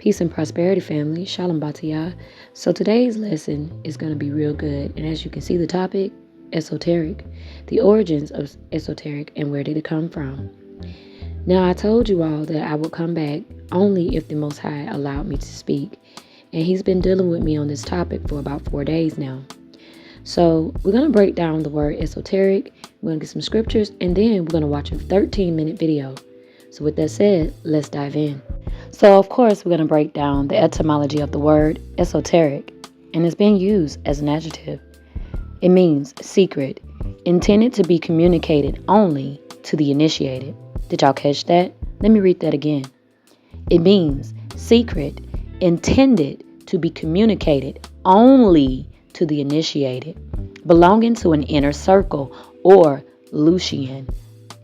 Peace and prosperity, family. Shalom YAHUAH. So today's lesson is going to be real good. And as you can see, the topic, esoteric. The origins of esoteric and where did it come from? Now, I told you all that I would come back only if the Most High allowed me to speak. And he's been dealing with me on this topic for about 4 days now. So we're going to break down the word esoteric. We're going to get some scriptures. And then we're going to watch a 13-minute video. So with that said, let's dive in. So, of course, we're going to break down the etymology of the word esoteric, and it's being used as an adjective. It means secret, intended to be communicated only to the initiated. Did y'all catch that? Let me read that again. It means secret, intended to be communicated only to the initiated, belonging to an inner circle or Lucian.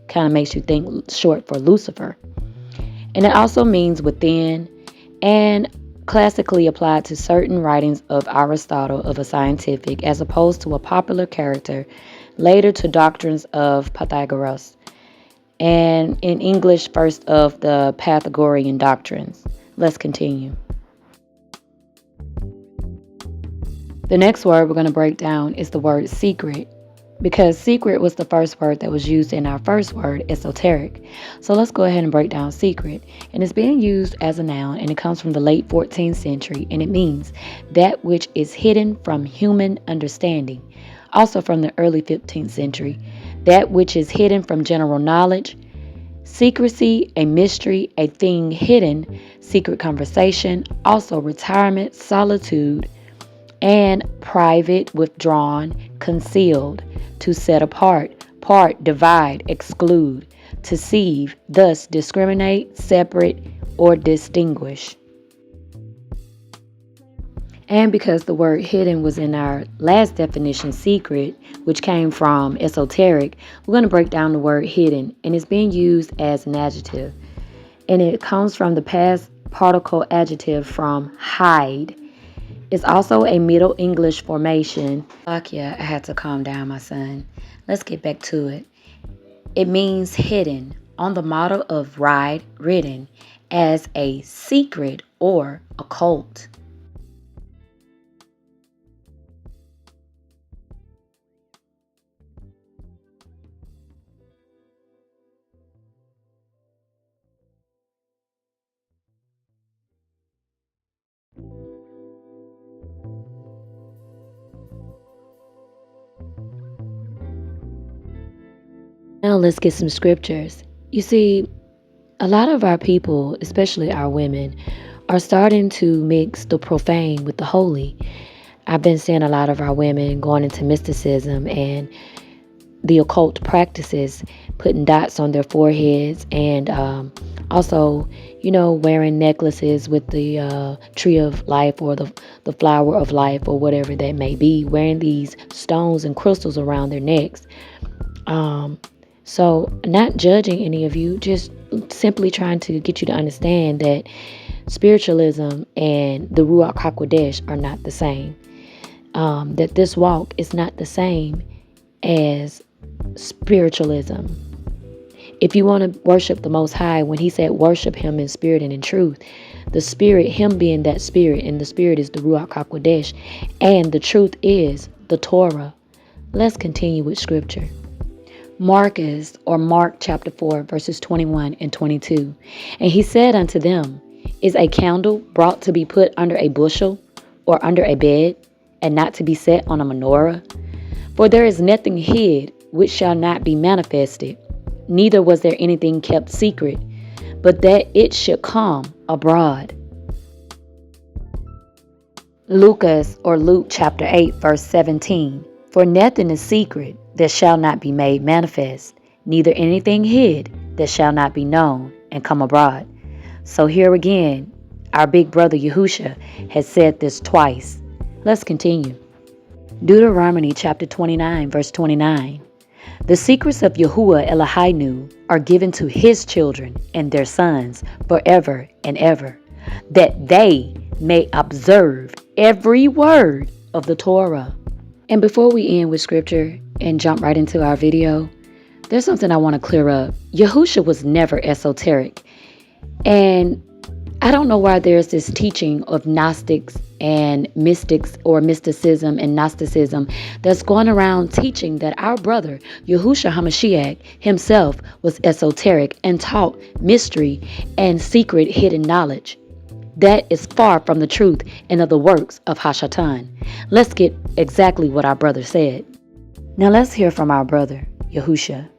Kind of makes you think short for Lucifer. And it also means within, and classically applied to certain writings of Aristotle of a scientific, as opposed to a popular character, later to doctrines of Pythagoras, and in English first of the Pythagorean doctrines. Let's continue. The next word we're going to break down is the word secret, because secret was the first word that was used in our first word, esoteric. So let's go ahead and break down secret. And it's being used as a noun, and it comes from the late 14th century, and it means that which is hidden from human understanding. Also from the early 15th century, that which is hidden from general knowledge. Secrecy, a mystery, a thing hidden, secret conversation, also retirement, solitude, and private, withdrawn, concealed, to set apart, part, divide, exclude, to sieve, thus discriminate, separate, or distinguish. And because the word hidden was in our last definition, secret, which came from esoteric, we're going to break down the word hidden, and it's being used as an adjective. And it comes from the past particle adjective from hide. It's also a Middle English formation. Yeah, I had to calm down, my son. Let's get back to it. It means hidden, on the model of ride, ridden, as a secret or occult. Now let's get some scriptures. You see, a lot of our people, especially our women, are starting to mix the profane with the holy. I've been seeing a lot of our women going into mysticism and the occult practices, putting dots on their foreheads, and also, wearing necklaces with the tree of life or the flower of life or whatever that may be, wearing these stones and crystals around their necks. So not judging any of you, just simply trying to get you to understand that spiritualism and the Ruach HaKodesh are not the same. That this walk is not the same as spiritualism. If you want to worship the Most High, when he said worship him in spirit and in truth, the spirit, him being that spirit, and the spirit is the Ruach HaKodesh, and the truth is the Torah. Let's continue with scripture. Mark chapter 4, verses 21 and 22. And he said unto them, is a candle brought to be put under a bushel or under a bed, and not to be set on a menorah? For there is nothing hid which shall not be manifested, neither was there anything kept secret, but that it should come abroad. Luke chapter 8, verse 17. For nothing is secret that shall not be made manifest, neither anything hid that shall not be known and come abroad. So here again, our big brother Yahushua has said this twice. Let's continue. Deuteronomy chapter 29, verse 29. The secrets of Yahuwah Eloheinu are given to his children and their sons forever and ever, that they may observe every word of the Torah. And before we end with scripture and jump right into our video, there's something I want to clear up. Yahushua was never esoteric. And I don't know why there's this teaching of Gnostics and mystics or mysticism and Gnosticism that's going around teaching that our brother, Yahushua HaMashiach himself, was esoteric and taught mystery and secret hidden knowledge. That is far from the truth and of the works of Hashatan. Let's get exactly what our brother said. Now let's hear from our brother, Yahushua.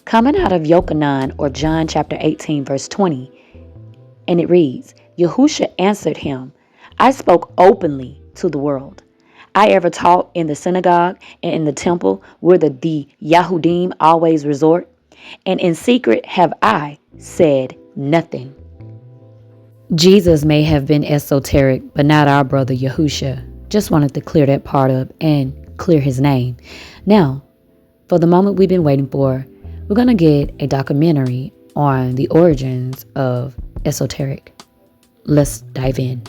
Coming out of Yochanan or John chapter 18 verse 20, and it reads, Yahushua answered him, I spoke openly to the world. I ever taught in the synagogue and in the temple where the Yahudim always resort, and in secret have I said nothing. Jesus may have been esoteric, but not our brother Yahushua. Just wanted to clear that part up and clear his name. Now, for the moment we've been waiting for, we're going to get a documentary on the origins of esoteric. Let's dive in.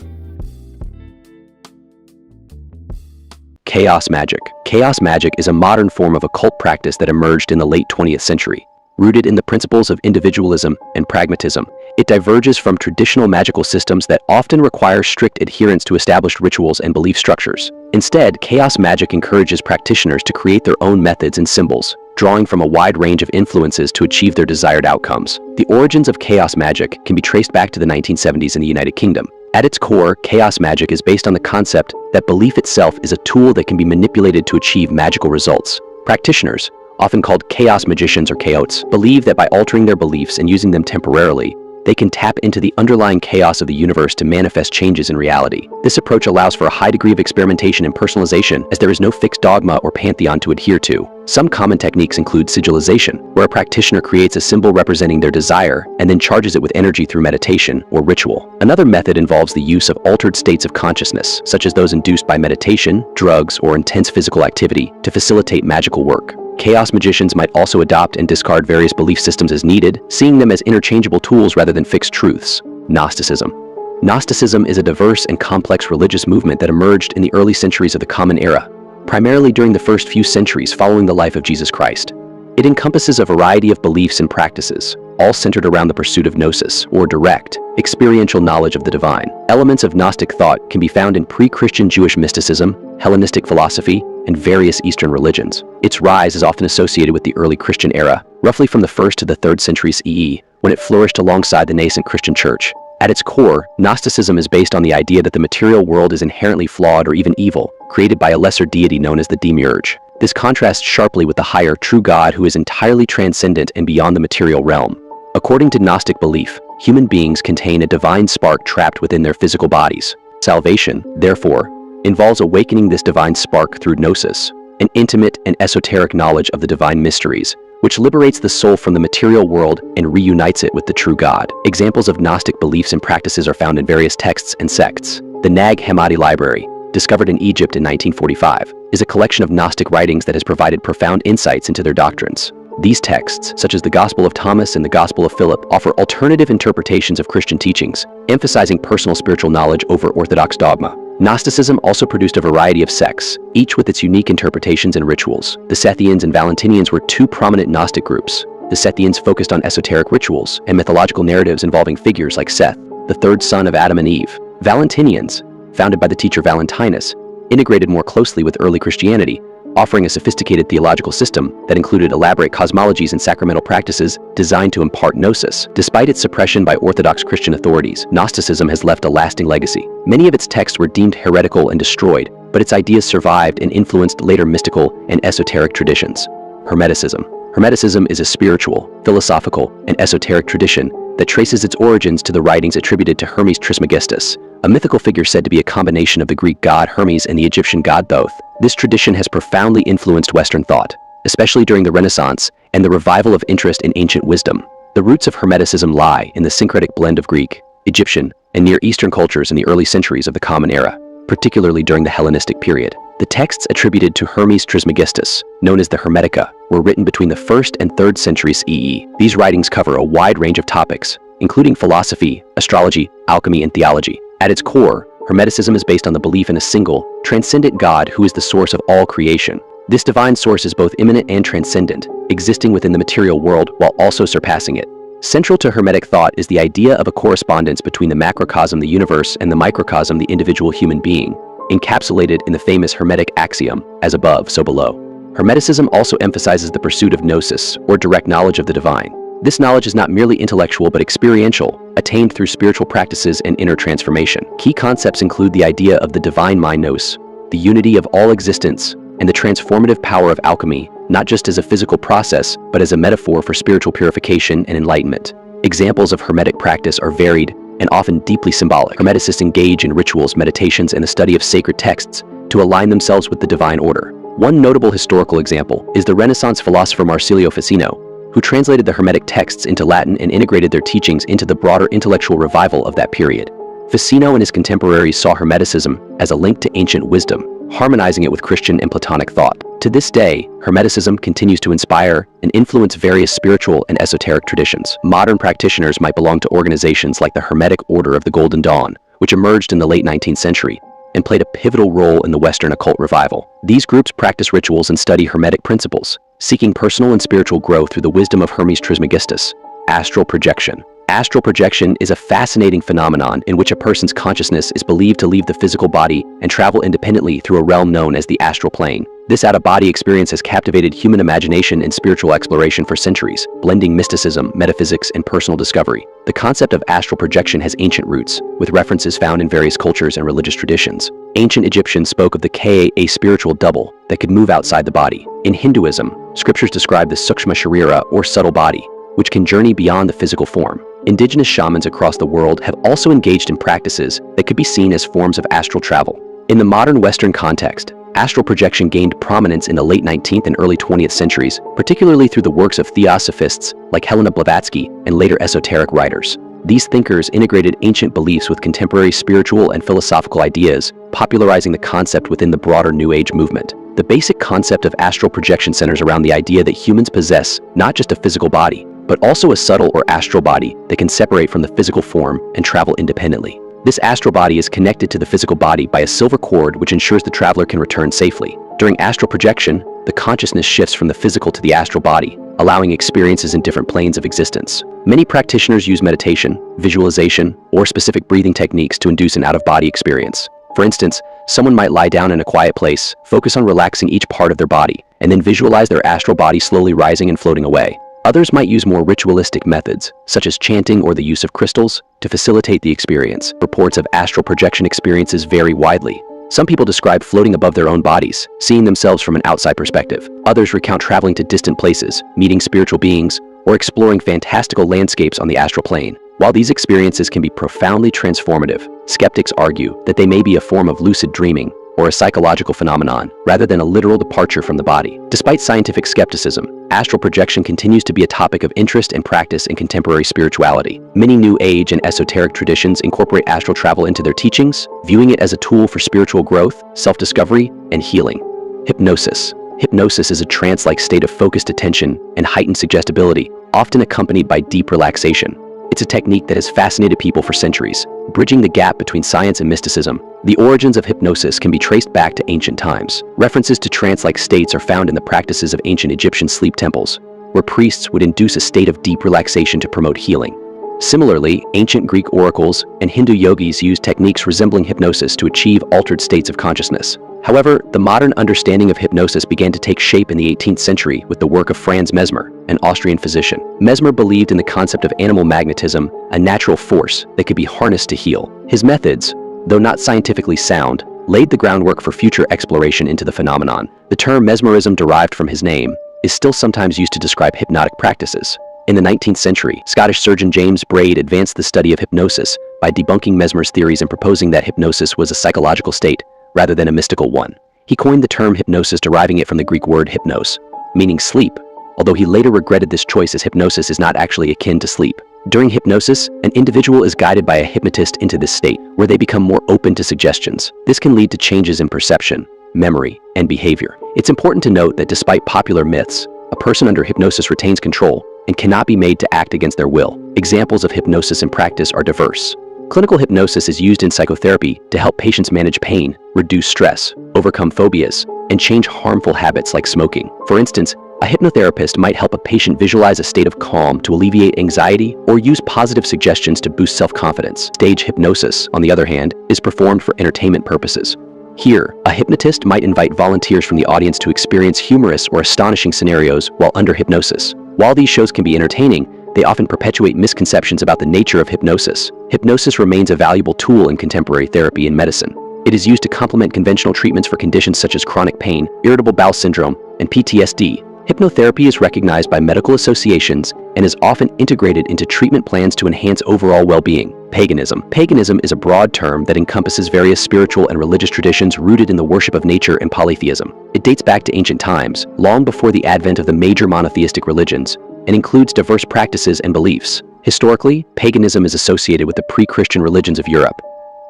Chaos magic. Chaos magic is a modern form of occult practice that emerged in the late 20th century. Rooted in the principles of individualism and pragmatism, it diverges from traditional magical systems that often require strict adherence to established rituals and belief structures. Instead, chaos magic encourages practitioners to create their own methods and symbols, drawing from a wide range of influences to achieve their desired outcomes. The origins of chaos magic can be traced back to the 1970s in the United Kingdom. At its core, chaos magic is based on the concept that belief itself is a tool that can be manipulated to achieve magical results. Practitioners, often called chaos magicians or chaotes, believe that by altering their beliefs and using them temporarily, they can tap into the underlying chaos of the universe to manifest changes in reality. This approach allows for a high degree of experimentation and personalization, as there is no fixed dogma or pantheon to adhere to. Some common techniques include sigilization, where a practitioner creates a symbol representing their desire and then charges it with energy through meditation or ritual. Another method involves the use of altered states of consciousness, such as those induced by meditation, drugs, or intense physical activity, to facilitate magical work. Chaos magicians might also adopt and discard various belief systems as needed, seeing them as interchangeable tools rather than fixed truths. Gnosticism. Gnosticism is a diverse and complex religious movement that emerged in the early centuries of the Common Era, primarily during the first few centuries following the life of Jesus Christ. It encompasses a variety of beliefs and practices, all centered around the pursuit of gnosis, or direct, experiential knowledge of the divine. Elements of Gnostic thought can be found in pre-Christian Jewish mysticism, Hellenistic philosophy, and various Eastern religions. Its rise is often associated with the early Christian era, roughly from the 1st to the 3rd centuries CE, when it flourished alongside the nascent Christian church. At its core, Gnosticism is based on the idea that the material world is inherently flawed or even evil, created by a lesser deity known as the demiurge. This contrasts sharply with the higher, true God who is entirely transcendent and beyond the material realm. According to Gnostic belief, human beings contain a divine spark trapped within their physical bodies. Salvation, therefore, involves awakening this divine spark through gnosis, an intimate and esoteric knowledge of the divine mysteries, which liberates the soul from the material world and reunites it with the true God. Examples of Gnostic beliefs and practices are found in various texts and sects. The Nag Hammadi Library, discovered in Egypt in 1945, is a collection of Gnostic writings that has provided profound insights into their doctrines. These texts, such as the Gospel of Thomas and the Gospel of Philip, offer alternative interpretations of Christian teachings, emphasizing personal spiritual knowledge over orthodox dogma. Gnosticism also produced a variety of sects, each with its unique interpretations and rituals. The Sethians and Valentinians were two prominent Gnostic groups. The Sethians focused on esoteric rituals and mythological narratives involving figures like Seth, the third son of Adam and Eve. Valentinians, founded by the teacher Valentinus, integrated more closely with early Christianity, offering a sophisticated theological system that included elaborate cosmologies and sacramental practices designed to impart gnosis. Despite its suppression by Orthodox Christian authorities, Gnosticism has left a lasting legacy. Many of its texts were deemed heretical and destroyed, but its ideas survived and influenced later mystical and esoteric traditions. Hermeticism. Hermeticism is a spiritual, philosophical, and esoteric tradition that traces its origins to the writings attributed to Hermes Trismegistus, a mythical figure said to be a combination of the Greek god Hermes and the Egyptian god Thoth. This tradition has profoundly influenced Western thought, especially during the Renaissance and the revival of interest in ancient wisdom. The roots of Hermeticism lie in the syncretic blend of Greek, Egyptian, and Near Eastern cultures in the early centuries of the Common Era, particularly during the Hellenistic period. The texts attributed to Hermes Trismegistus, known as the Hermetica, were written between the 1st and 3rd centuries CE. These writings cover a wide range of topics, including philosophy, astrology, alchemy, and theology. At its core, Hermeticism is based on the belief in a single, transcendent God who is the source of all creation. This divine source is both immanent and transcendent, existing within the material world while also surpassing it. Central to Hermetic thought is the idea of a correspondence between the macrocosm, the universe, and the microcosm, the individual human being, encapsulated in the famous Hermetic axiom, as above, so below. Hermeticism also emphasizes the pursuit of gnosis, or direct knowledge of the divine. This knowledge is not merely intellectual but experiential, attained through spiritual practices and inner transformation. Key concepts include the idea of the divine mind nous, the unity of all existence, and the transformative power of alchemy, not just as a physical process, but as a metaphor for spiritual purification and enlightenment. Examples of Hermetic practice are varied and often deeply symbolic. Hermeticists engage in rituals, meditations, and the study of sacred texts to align themselves with the divine order. One notable historical example is the Renaissance philosopher Marsilio Ficino, who translated the Hermetic texts into Latin and integrated their teachings into the broader intellectual revival of that period. Ficino and his contemporaries saw Hermeticism as a link to ancient wisdom, harmonizing it with Christian and Platonic thought. To this day, Hermeticism continues to inspire and influence various spiritual and esoteric traditions. Modern practitioners might belong to organizations like the Hermetic Order of the Golden Dawn, which emerged in the late 19th century and played a pivotal role in the Western occult revival. These groups practice rituals and study Hermetic principles, seeking personal and spiritual growth through the wisdom of Hermes Trismegistus. Astral projection. Astral projection is a fascinating phenomenon in which a person's consciousness is believed to leave the physical body and travel independently through a realm known as the astral plane. This out-of-body experience has captivated human imagination and spiritual exploration for centuries, blending mysticism, metaphysics, and personal discovery. The concept of astral projection has ancient roots, with references found in various cultures and religious traditions. Ancient Egyptians spoke of the Ka, a spiritual double that could move outside the body. In Hinduism, scriptures describe the Sukshma Sharira, or subtle body, which can journey beyond the physical form. Indigenous shamans across the world have also engaged in practices that could be seen as forms of astral travel. In the modern Western context, astral projection gained prominence in the late 19th and early 20th centuries, particularly through the works of theosophists like Helena Blavatsky and later esoteric writers. These thinkers integrated ancient beliefs with contemporary spiritual and philosophical ideas, popularizing the concept within the broader New Age movement. The basic concept of astral projection centers around the idea that humans possess not just a physical body, but also a subtle or astral body that can separate from the physical form and travel independently. This astral body is connected to the physical body by a silver cord which ensures the traveler can return safely. During astral projection, the consciousness shifts from the physical to the astral body, allowing experiences in different planes of existence. Many practitioners use meditation, visualization, or specific breathing techniques to induce an out-of-body experience. For instance, someone might lie down in a quiet place, focus on relaxing each part of their body, and then visualize their astral body slowly rising and floating away. Others might use more ritualistic methods, such as chanting or the use of crystals, to facilitate the experience. Reports of astral projection experiences vary widely. Some people describe floating above their own bodies, seeing themselves from an outside perspective. Others recount traveling to distant places, meeting spiritual beings, or exploring fantastical landscapes on the astral plane. While these experiences can be profoundly transformative, skeptics argue that they may be a form of lucid dreaming or a psychological phenomenon, rather than a literal departure from the body. Despite scientific skepticism, astral projection continues to be a topic of interest and practice in contemporary spirituality. Many New Age and esoteric traditions incorporate astral travel into their teachings, viewing it as a tool for spiritual growth, self-discovery, and healing. Hypnosis. Hypnosis is a trance-like state of focused attention and heightened suggestibility, often accompanied by deep relaxation. It's a technique that has fascinated people for centuries, bridging the gap between science and mysticism. The origins of hypnosis can be traced back to ancient times. References to trance-like states are found in the practices of ancient Egyptian sleep temples, where priests would induce a state of deep relaxation to promote healing. Similarly, ancient Greek oracles and Hindu yogis used techniques resembling hypnosis to achieve altered states of consciousness. However, the modern understanding of hypnosis began to take shape in the 18th century with the work of Franz Mesmer, an Austrian physician. Mesmer believed in the concept of animal magnetism, a natural force that could be harnessed to heal. His methods, though not scientifically sound, laid the groundwork for future exploration into the phenomenon. The term mesmerism, derived from his name, is still sometimes used to describe hypnotic practices. In the 19th century, Scottish surgeon James Braid advanced the study of hypnosis by debunking Mesmer's theories and proposing that hypnosis was a psychological state rather than a mystical one. He coined the term hypnosis, deriving it from the Greek word hypnos, meaning sleep, although he later regretted this choice as hypnosis is not actually akin to sleep. During hypnosis, an individual is guided by a hypnotist into this state, where they become more open to suggestions. This can lead to changes in perception, memory, and behavior. It's important to note that despite popular myths, a person under hypnosis retains control and cannot be made to act against their will. Examples of hypnosis in practice are diverse. Clinical hypnosis is used in psychotherapy to help patients manage pain, reduce stress, overcome phobias, and change harmful habits like smoking. For instance, A hypnotherapist might help a patient visualize a state of calm to alleviate anxiety or use positive suggestions to boost self-confidence. Stage hypnosis, on the other hand, is performed for entertainment purposes. Here, a hypnotist might invite volunteers from the audience to experience humorous or astonishing scenarios while under hypnosis. While these shows can be entertaining, they often perpetuate misconceptions about the nature of hypnosis. Hypnosis remains a valuable tool in contemporary therapy and medicine. It is used to complement conventional treatments for conditions such as chronic pain, irritable bowel syndrome, and PTSD. Hypnotherapy is recognized by medical associations and is often integrated into treatment plans to enhance overall well-being. Paganism. Paganism is a broad term that encompasses various spiritual and religious traditions rooted in the worship of nature and polytheism. It dates back to ancient times, long before the advent of the major monotheistic religions, and includes diverse practices and beliefs. Historically, paganism is associated with the pre-Christian religions of Europe.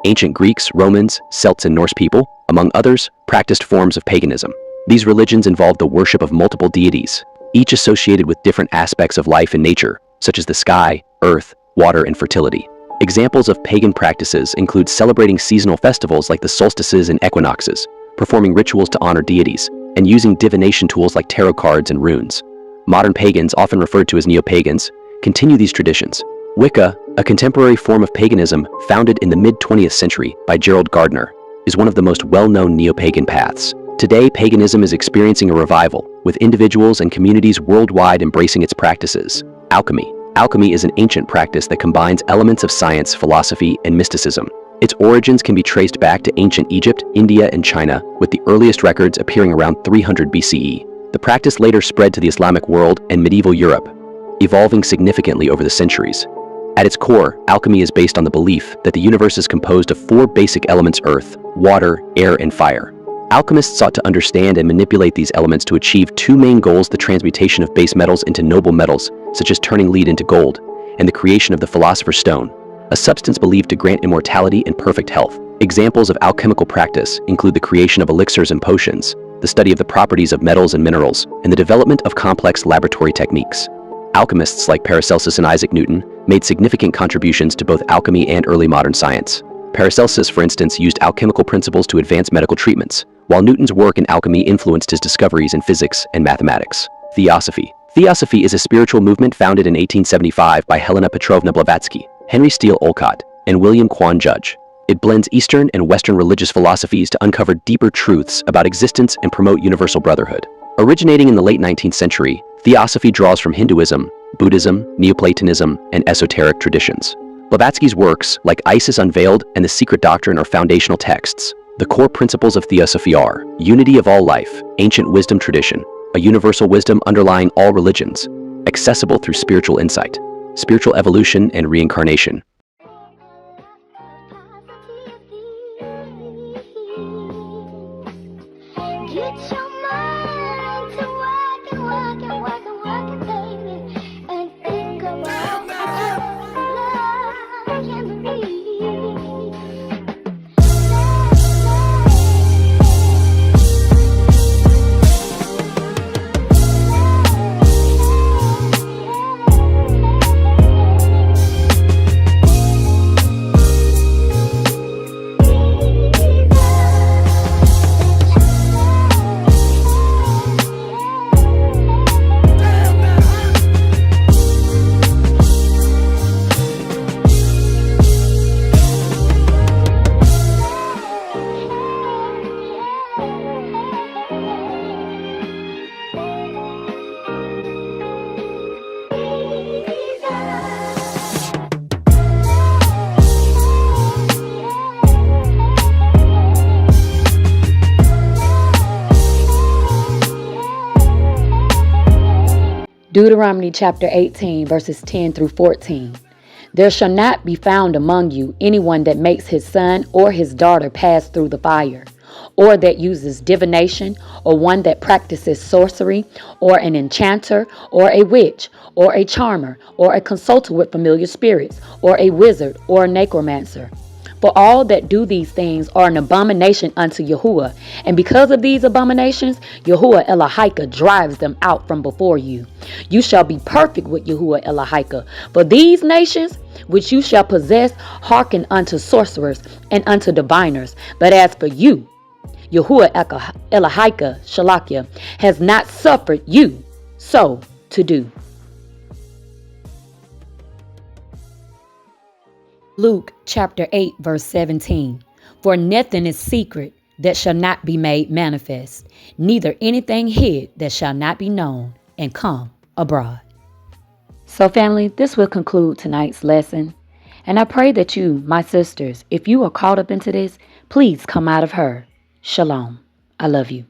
Ancient Greeks, Romans, Celts, and Norse people, among others, practiced forms of paganism. These religions involved the worship of multiple deities, each associated with different aspects of life and nature, such as the sky, earth, water, and fertility. Examples of pagan practices include celebrating seasonal festivals like the solstices and equinoxes, performing rituals to honor deities, and using divination tools like tarot cards and runes. Modern pagans, often referred to as neo-pagans, continue these traditions. Wicca, a contemporary form of paganism founded in the mid-20th century by Gerald Gardner, is one of the most well-known neo-pagan paths. Today, paganism is experiencing a revival, with individuals and communities worldwide embracing its practices. Alchemy. Alchemy is an ancient practice that combines elements of science, philosophy, and mysticism. Its origins can be traced back to ancient Egypt, India, and China, with the earliest records appearing around 300 BCE. The practice later spread to the Islamic world and medieval Europe, evolving significantly over the centuries. At its core, alchemy is based on the belief that the universe is composed of four basic elements: earth, water, air, and fire. Alchemists sought to understand and manipulate these elements to achieve two main goals: the transmutation of base metals into noble metals, such as turning lead into gold, and the creation of the Philosopher's Stone, a substance believed to grant immortality and perfect health. Examples of alchemical practice include the creation of elixirs and potions, the study of the properties of metals and minerals, and the development of complex laboratory techniques. Alchemists like Paracelsus and Isaac Newton made significant contributions to both alchemy and early modern science. Paracelsus, for instance, used alchemical principles to advance medical treatments, while Newton's work in alchemy influenced his discoveries in physics and mathematics. Theosophy. Theosophy is a spiritual movement founded in 1875 by Helena Petrovna Blavatsky, Henry Steele Olcott, and William Quan Judge. It blends Eastern and Western religious philosophies to uncover deeper truths about existence and promote universal brotherhood. Originating in the late 19th century, Theosophy draws from Hinduism, Buddhism, Neoplatonism, and esoteric traditions. Blavatsky's works, like Isis Unveiled and The Secret Doctrine, are foundational texts. The core principles of Theosophy are unity of all life, ancient wisdom tradition, a universal wisdom underlying all religions, accessible through spiritual insight, spiritual evolution and reincarnation. Get your mind to work and work and work and work, baby, and think about love can be. Deuteronomy chapter 18, verses 10 through 14. There shall not be found among you anyone that makes his son or his daughter pass through the fire, or that uses divination, or one that practices sorcery, or an enchanter, or a witch, or a charmer, or a consultant with familiar spirits, or a wizard, or a necromancer. For all that do these things are an abomination unto Yahuwah, and because of these abominations, Yahuwah Elohika drives them out from before you. You shall be perfect with Yahuwah Elohika. For these nations which you shall possess hearken unto sorcerers and unto diviners. But as for you, Yahuwah Elohika, Shalakia, has not suffered you So, to do. Luke chapter 8, verse 17. For nothing is secret that shall not be made manifest, neither anything hid that shall not be known and come abroad. So family, this will conclude tonight's lesson. And I pray that you, my sisters, if you are caught up into this, please come out of her. Shalom. I love you.